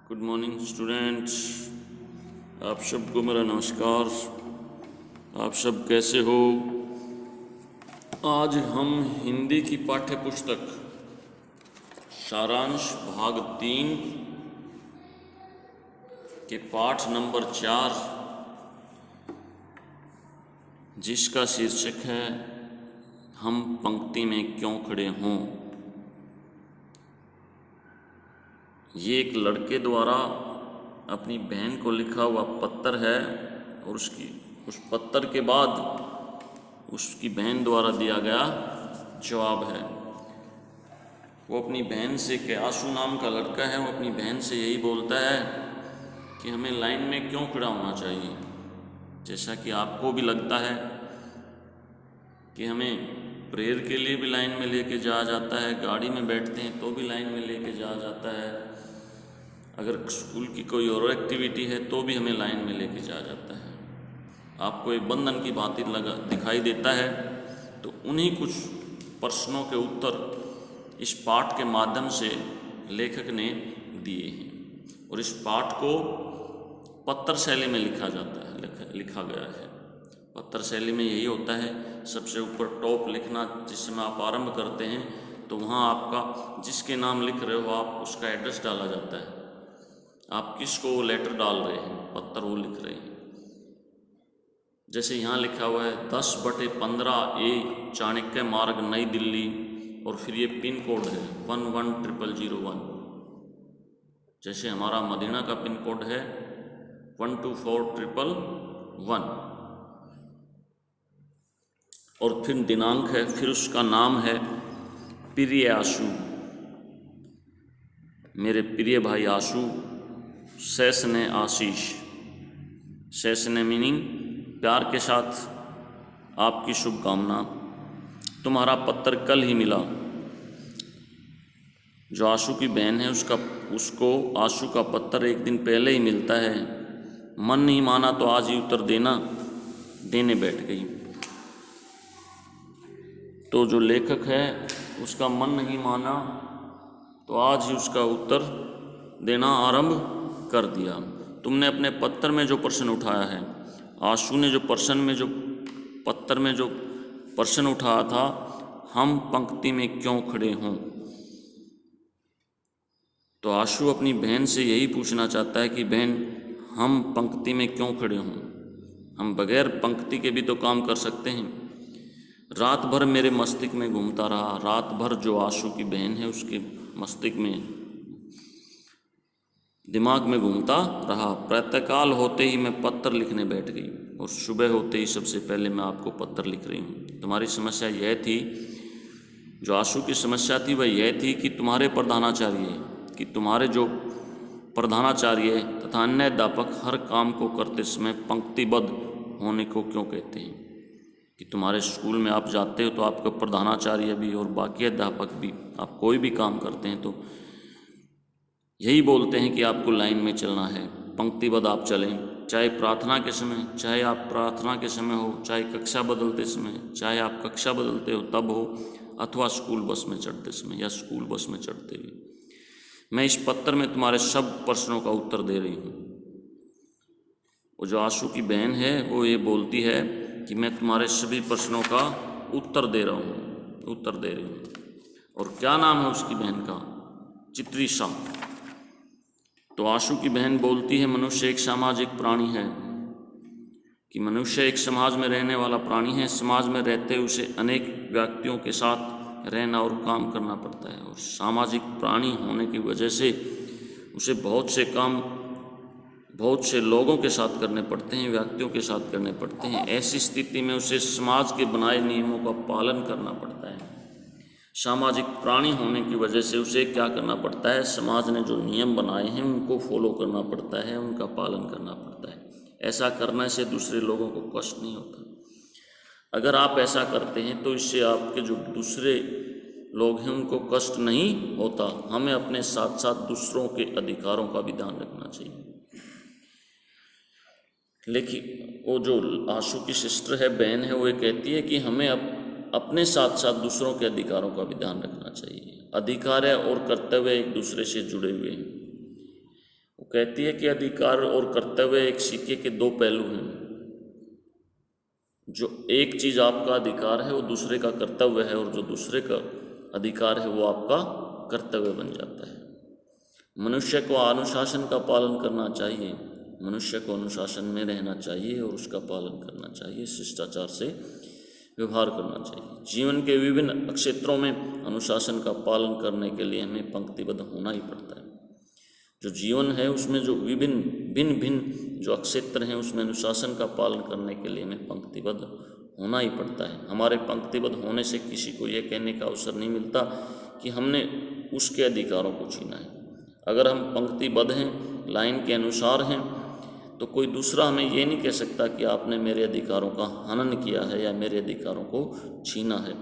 Good morning students, आप सबको मेरा नमस्कार। आप सब कैसे हो? आज हम हिंदी की पाठ्य पुस्तक सारांश भाग 3 के पाठ नंबर 4, जिसका शीर्षक है हम पंक्ति में क्यों खड़े हों। ये एक लड़के द्वारा अपनी बहन को लिखा हुआ पत्र है और उस पत्र के बाद उसकी बहन द्वारा दिया गया जवाब है। वो अपनी बहन से, के आशु नाम का लड़का है, वो अपनी बहन से यही बोलता है कि हमें लाइन में क्यों खड़ा होना चाहिए। जैसा कि आपको भी लगता है कि हमें प्रेयर के लिए भी लाइन में लेके जाया जाता है, गाड़ी में बैठते हैं तो भी लाइन में लेके जाया जाता है, अगर स्कूल की कोई और एक्टिविटी है तो भी हमें लाइन में लेके जाया जाता है। आपको एक बंधन की भांति दिखाई देता है। तो उन्हीं कुछ प्रश्नों के उत्तर इस पाठ के माध्यम से लेखक ने दिए हैं और इस पाठ को पत्र शैली में लिखा गया है। पत्र शैली में यही होता है, सबसे ऊपर टॉप लिखना। जिस समय आप आरंभ करते हैं तो वहाँ आपका जिसके नाम लिख रहे हो आप उसका एड्रेस डाला जाता है, आप किसको लेटर डाल रहे हैं, पत्र वो लिख रहे हैं। जैसे यहाँ लिखा हुआ है 10/15 ए चाणक्य मार्ग नई दिल्ली, और फिर ये पिन कोड है 110001। जैसे हमारा मदीना का पिन कोड है 124111, और फिर दिनांक है, फिर उसका नाम है प्रिय आशु, मेरे प्रिय भाई आशु। सैसने आशीष, सैसने मीनिंग प्यार के साथ आपकी शुभकामना। तुम्हारा पत्र कल ही मिला। जो आशु की बहन है उसको आशु का पत्र एक दिन पहले ही मिलता है। मन नहीं माना तो आज ही उत्तर देने बैठ गई। तो जो लेखक है उसका मन नहीं माना तो आज ही उसका उत्तर देना आरंभ कर दिया। तुमने अपने पत्र में जो प्रश्न उठाया है, आशु ने जो पत्र में जो प्रश्न उठाया था, हम पंक्ति में क्यों खड़े हों, तो आशु अपनी बहन से यही पूछना चाहता है कि बहन, हम पंक्ति में क्यों खड़े हों। हम बगैर पंक्ति के भी तो काम कर सकते हैं। रात भर मेरे मस्तिष्क में घूमता रहा। रात भर जो आशु की बहन है उसके मस्तिष्क में, दिमाग में घूमता रहा। प्रातःकाल होते ही मैं पत्र लिखने बैठ गई और सुबह होते ही सबसे पहले मैं आपको पत्र लिख रही हूँ। तुम्हारी समस्या यह थी, जो आशु की समस्या थी वह यह थी कि तुम्हारे जो प्रधानाचार्य तथा अन्य अध्यापक हर काम को करते समय पंक्तिबद्ध होने को क्यों कहते हैं। कि तुम्हारे स्कूल में आप जाते हो तो आपका प्रधानाचार्य भी और बाकी अध्यापक भी, आप कोई भी काम करते हैं तो यही बोलते हैं कि आपको लाइन में चलना है, पंक्तिबद्ध आप चलें। चाहे प्रार्थना के समय, चाहे आप प्रार्थना के समय हो, चाहे कक्षा बदलते समय, चाहे आप कक्षा बदलते हो तब हो, अथवा स्कूल बस में चढ़ते समय या स्कूल बस में चढ़ते हुए। मैं इस पत्र में तुम्हारे सब प्रश्नों का उत्तर दे रही हूँ। वो जो आशु की बहन है वो ये बोलती है कि मैं तुम्हारे सभी प्रश्नों का उत्तर दे रही हूँ। और क्या नाम है उसकी बहन का? चित्रिशा। तो आशु की बहन बोलती है, मनुष्य एक सामाजिक प्राणी है, कि मनुष्य एक समाज में रहने वाला प्राणी है। समाज में रहते उसे अनेक व्यक्तियों के साथ रहना और काम करना पड़ता है, और सामाजिक प्राणी होने की वजह से उसे बहुत से काम बहुत से लोगों के साथ करने पड़ते हैं, व्यक्तियों के साथ करने पड़ते हैं। ऐसी स्थिति में उसे समाज के बनाए नियमों का पालन करना पड़ता है। सामाजिक प्राणी होने की वजह से उसे क्या करना पड़ता है? समाज ने जो नियम बनाए हैं उनको फॉलो करना पड़ता है, उनका पालन करना पड़ता है। ऐसा करने से दूसरे लोगों को कष्ट नहीं होता। अगर आप ऐसा करते हैं तो इससे आपके जो दूसरे लोग हैं उनको कष्ट नहीं होता। हमें अपने साथ साथ दूसरों के अधिकारों का भी ध्यान रखना चाहिए। लेकिन वो जो आशु की सिस्टर है, बहन है, वो ये कहती है कि हमें अपने साथ साथ दूसरों के अधिकारों का भी ध्यान रखना चाहिए। अधिकार और कर्तव्य एक दूसरे से जुड़े हुए हैं। कहती है कि अधिकार और कर्तव्य एक सिक्के के दो पहलू हैं। जो एक चीज़ आपका अधिकार है वो दूसरे का कर्तव्य है, और जो दूसरे का अधिकार है वो आपका कर्तव्य बन जाता है। मनुष्य को अनुशासन का पालन करना चाहिए, मनुष्य को अनुशासन में रहना चाहिए और उसका पालन करना चाहिए, शिष्टाचार से व्यवहार करना चाहिए। जीवन के विभिन्न क्षेत्रों में अनुशासन का पालन करने के लिए हमें पंक्तिबद्ध होना ही पड़ता है। जो जीवन है उसमें जो भिन्न भिन्न जो क्षेत्र हैं उसमें अनुशासन का पालन करने के लिए हमें पंक्तिबद्ध होना ही पड़ता है। हमारे पंक्तिबद्ध होने से किसी को यह कहने का अवसर नहीं मिलता कि हमने उसके अधिकारों को छीना है। अगर हम पंक्तिबद्ध हैं, लाइन के अनुसार हैं, तो कोई दूसरा हमें ये नहीं कह सकता कि आपने मेरे अधिकारों का हनन किया है या मेरे अधिकारों को छीना है।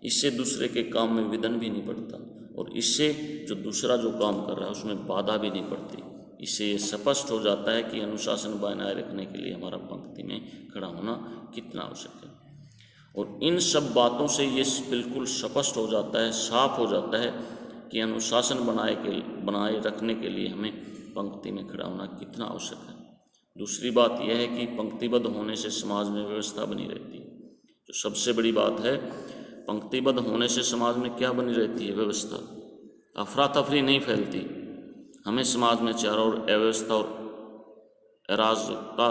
इससे दूसरे के काम में विघ्न भी नहीं पड़ता, और इससे जो दूसरा जो काम कर रहा है उसमें बाधा भी नहीं पड़ती। इससे ये स्पष्ट हो जाता है कि अनुशासन बनाए रखने के लिए हमारा पंक्ति में खड़ा होना कितना आवश्यक है। और इन सब बातों से ये बिल्कुल स्पष्ट हो जाता है, साफ हो जाता है कि अनुशासन बनाए रखने के लिए हमें पंक्ति में खड़ा होना कितना आवश्यक है। दूसरी बात यह है कि पंक्तिबद्ध होने से समाज में व्यवस्था बनी रहती है। जो सबसे बड़ी बात है, पंक्तिबद्ध होने से समाज में क्या बनी रहती है? व्यवस्था। अफरा तफरी नहीं फैलती। हमें समाज में चारों ओर अव्यवस्था और अराजकता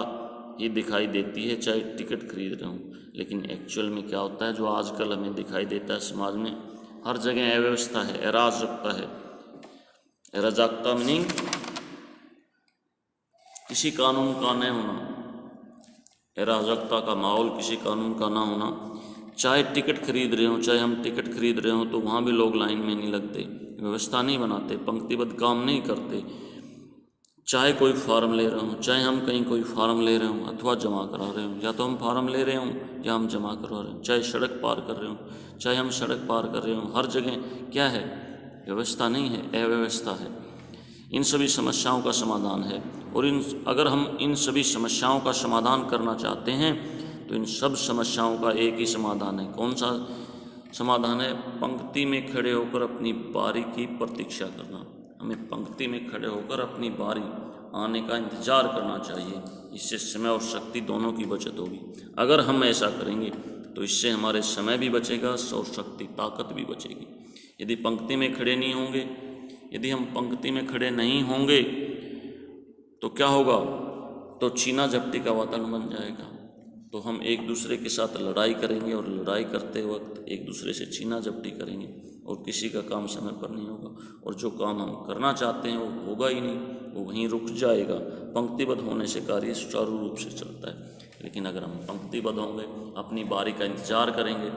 ही दिखाई देती है, चाहे टिकट खरीद रहे हों। लेकिन एक्चुअल में क्या होता है, जो आजकल हमें दिखाई देता है समाज में, हर जगह अव्यवस्था है, अराजकता है। अराजकता मीनिंग किसी कानून का न होना, अराजकता का माहौल, किसी कानून का ना होना। चाहे टिकट खरीद रहे हों, चाहे हम टिकट खरीद रहे हों, तो वहाँ भी लोग लाइन में नहीं लगते, व्यवस्था नहीं बनाते, पंक्तिबद्ध काम नहीं करते। चाहे कोई फार्म ले रहे हों, चाहे हम कहीं कोई फार्म ले रहे हों अथवा जमा करा रहे हों, या तो हम फार्म ले रहे हों या हम जमा करवा रहे हों, चाहे सड़क पार कर रहे हों, चाहे हम सड़क पार कर रहे हों, हर जगह क्या है? व्यवस्था नहीं है, अव्यवस्था है। इन सभी समस्याओं का समाधान है, और अगर हम इन सभी समस्याओं का समाधान करना चाहते हैं तो इन सब समस्याओं का एक ही समाधान है। कौन सा समाधान है? पंक्ति में खड़े होकर अपनी बारी की प्रतीक्षा करना। हमें पंक्ति में खड़े होकर अपनी बारी आने का इंतज़ार करना चाहिए। इससे समय और शक्ति दोनों की बचत होगी। अगर हम ऐसा करेंगे तो इससे हमारे समय भी बचेगा और शक्ति ताकत भी बचेगी। यदि पंक्ति में खड़े नहीं होंगे, यदि हम पंक्ति में खड़े नहीं होंगे तो क्या होगा? तो छीना झपटी का वातावरण बन जाएगा। तो हम एक दूसरे के साथ लड़ाई करेंगे, और लड़ाई करते वक्त एक दूसरे से छीना झपटी करेंगे, और किसी का काम समय पर नहीं होगा, और जो काम हम करना चाहते हैं वो होगा ही नहीं, वो वहीं रुक जाएगा। पंक्तिबद्ध होने से कार्य सुचारू रूप से चलता है। लेकिन अगर हम पंक्तिबद्ध होंगे, अपनी बारी का इंतजार करेंगे,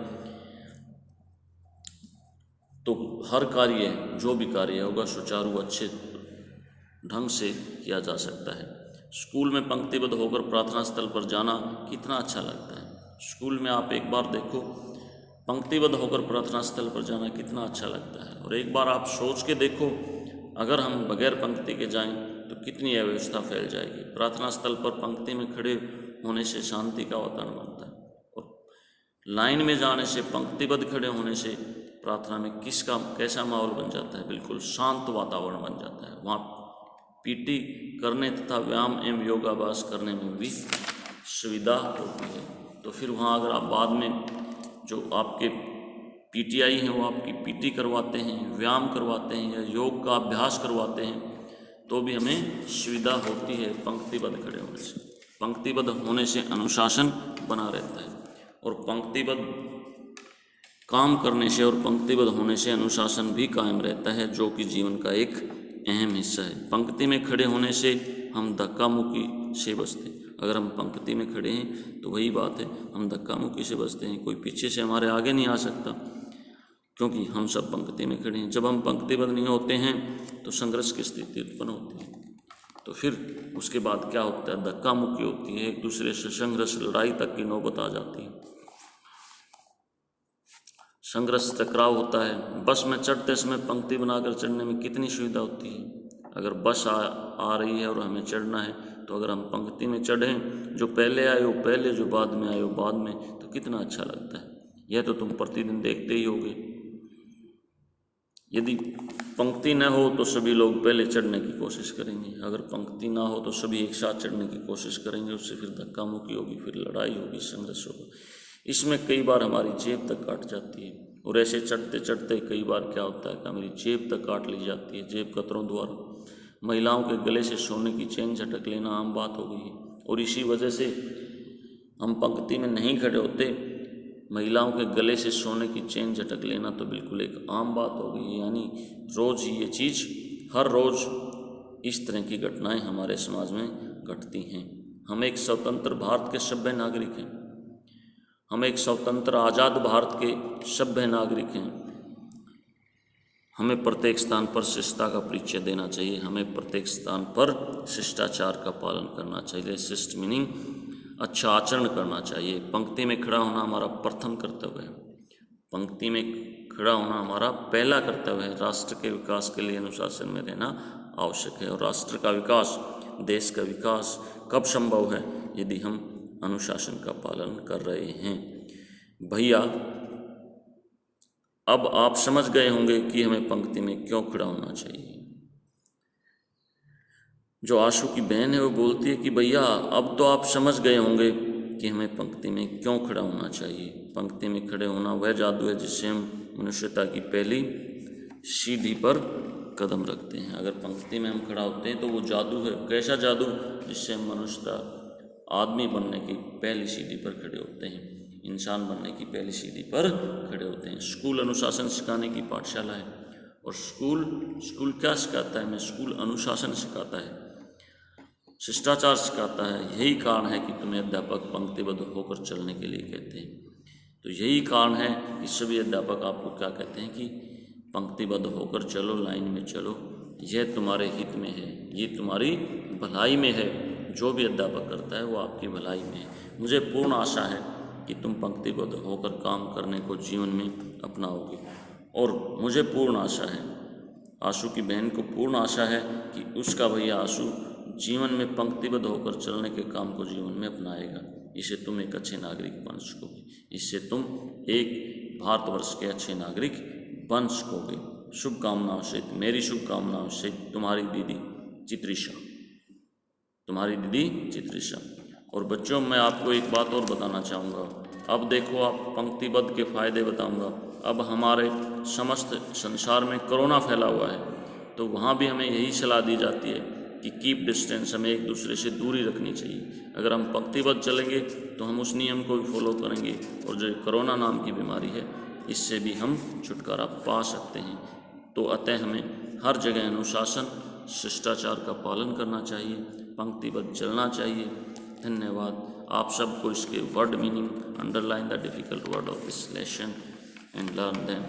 तो हर कार्य, जो भी कार्य होगा, सुचारू अच्छे ढंग से किया जा सकता है। स्कूल में पंक्तिबद्ध होकर प्रार्थना स्थल पर जाना कितना अच्छा लगता है। स्कूल में आप एक बार देखो, पंक्तिबद्ध होकर प्रार्थना स्थल पर जाना कितना अच्छा लगता है। और एक बार आप सोच के देखो, अगर हम बगैर पंक्ति के जाएं तो कितनी अव्यवस्था फैल जाएगी। प्रार्थना स्थल पर पंक्ति में खड़े होने से शांति का वातावरण बनता है, और लाइन में जाने से, पंक्तिबद्ध खड़े होने से प्रार्थना में कैसा माहौल बन जाता है? बिल्कुल शांत वातावरण बन जाता है। वहाँ पीटी करने तथा व्यायाम एवं योगाभ्यास करने में भी सुविधा होती है। तो फिर वहाँ अगर आप बाद में जो आपके पीटीआई हैं वो आपकी पीटी करवाते हैं, व्यायाम करवाते हैं या योग का अभ्यास करवाते हैं, तो भी हमें सुविधा होती है पंक्तिबद्ध खड़े होने से। पंक्तिबद्ध होने से अनुशासन बना रहता है, और पंक्तिबद्ध काम करने से और पंक्तिबद्ध होने से अनुशासन भी कायम रहता है, जो कि जीवन का एक अहम हिस्सा है। पंक्ति में खड़े होने से हम धक्का मुक्की से बचते हैं। अगर हम पंक्ति में खड़े हैं तो वही बात है, हम धक्का मुक्की से बचते हैं। कोई पीछे से हमारे आगे नहीं आ सकता, क्योंकि हम सब पंक्ति में खड़े हैं। जब हम पंक्तिबद्ध नहीं होते हैं तो संघर्ष की स्थिति उत्पन्न होती है। तो फिर उसके बाद क्या होता है? धक्का मुक्की होती है, एक दूसरे से संघर्ष, लड़ाई तक की नौबत आ जाती है, संघर्ष, टकराव होता है। बस में चढ़ते समय पंक्ति बनाकर चढ़ने में कितनी सुविधा होती है। अगर बस आ रही है और हमें चढ़ना है, तो अगर हम पंक्ति में चढ़ें, जो पहले आए वो पहले, जो बाद में आए वो बाद में, तो कितना अच्छा लगता है। यह तो तुम प्रतिदिन देखते ही होगे। यदि पंक्ति न हो तो सभी लोग पहले चढ़ने की कोशिश करेंगे, अगर पंक्ति ना हो तो सभी एक साथ चढ़ने की कोशिश करेंगे, उससे फिर धक्का मुक्की होगी, फिर लड़ाई होगी, संघर्ष होगा। इसमें कई बार हमारी जेब तक काट जाती है, और ऐसे चढ़ते चढ़ते कई बार क्या होता है कि हमारी जेब तक काट ली जाती है, जेब कतरों द्वारा। महिलाओं के गले से सोने की चेन झटक लेना आम बात हो गई है, और इसी वजह से हम पंक्ति में नहीं खड़े होते। महिलाओं के गले से सोने की चेन झटक लेना तो बिल्कुल एक आम बात हो गई है, यानी रोज़ ये चीज़, हर रोज़ इस तरह की घटनाएं हमारे समाज में घटती हैं। हम एक स्वतंत्र भारत के सभ्य नागरिक हैं, हम एक स्वतंत्र आज़ाद भारत के सभ्य नागरिक हैं। हमें प्रत्येक स्थान पर शिष्टता का परिचय देना चाहिए, हमें प्रत्येक स्थान पर शिष्टाचार का पालन करना चाहिए। शिष्ट मीनिंग अच्छा आचरण करना चाहिए। पंक्ति में खड़ा होना हमारा प्रथम कर्तव्य है, पंक्ति में खड़ा होना हमारा पहला कर्तव्य है। राष्ट्र के विकास के लिए अनुशासन में रहना आवश्यक है, और राष्ट्र का विकास, देश का विकास कब संभव है? यदि हम अनुशासन का पालन कर रहे हैं। भैया, अब आप समझ गए होंगे कि हमें पंक्ति में क्यों खड़ा होना चाहिए। जो आशु की बहन है वो बोलती है कि भैया अब तो आप समझ गए होंगे कि हमें पंक्ति में क्यों खड़ा होना चाहिए। पंक्ति में खड़े होना वह जादू है जिससे हम मनुष्यता की पहली सीढ़ी पर कदम रखते हैं। अगर पंक्ति में हम खड़ा होते हैं तो वो जादू है। कैसा जादू? जिससे हम मनुष्यता, आदमी बनने की पहली सीढ़ी पर खड़े होते हैं, इंसान बनने की पहली सीढ़ी पर खड़े होते हैं। स्कूल अनुशासन सिखाने की पाठशाला है, और स्कूल क्या सिखाता है? मैं स्कूल अनुशासन सिखाता है, शिष्टाचार सिखाता है। यही कारण है कि तुम्हें अध्यापक पंक्तिबद्ध होकर चलने के लिए कहते हैं। तो यही कारण है कि सभी अध्यापक आपको क्या कहते हैं कि पंक्तिबद्ध होकर चलो, लाइन में चलो, यह तुम्हारे हित में है, ये तुम्हारी भलाई में है। जो भी अध्यापक करता है वो आपकी भलाई में है। मुझे पूर्ण आशा है कि तुम पंक्तिबद्ध होकर काम करने को जीवन में अपनाओगे, और मुझे पूर्ण आशा है, आशु की बहन को पूर्ण आशा है कि उसका भैया आशु जीवन में पंक्तिबद्ध होकर चलने के काम को जीवन में अपनाएगा। इससे तुम एक अच्छे नागरिक बन सकोगे, इससे तुम एक भारतवर्ष के अच्छे नागरिक बन सकोगे। शुभकामनाओं से, मेरी शुभकामनाओं से, तुम्हारी दीदी चित्रिशा, तुम्हारी दीदी चित्रिशा। और बच्चों, मैं आपको एक बात और बताना चाहूँगा। अब देखो, आप पंक्तिबद्ध के फ़ायदे बताऊँगा। अब हमारे समस्त संसार में कोरोना फैला हुआ है, तो वहाँ भी हमें यही सलाह दी जाती है कि कीप डिस्टेंस, हमें एक दूसरे से दूरी रखनी चाहिए। अगर हम पंक्तिबद्ध चलेंगे तो हम उस नियम को भी फॉलो करेंगे, और जो कोरोना नाम की बीमारी है इससे भी हम छुटकारा पा सकते हैं। तो अतः हमें हर जगह अनुशासन, शिष्टाचार का पालन करना चाहिए, पंक्तिबद्ध चलना चाहिए। धन्यवाद। आप सबको इसके word meaning, underline the difficult word of this lesson and learn them.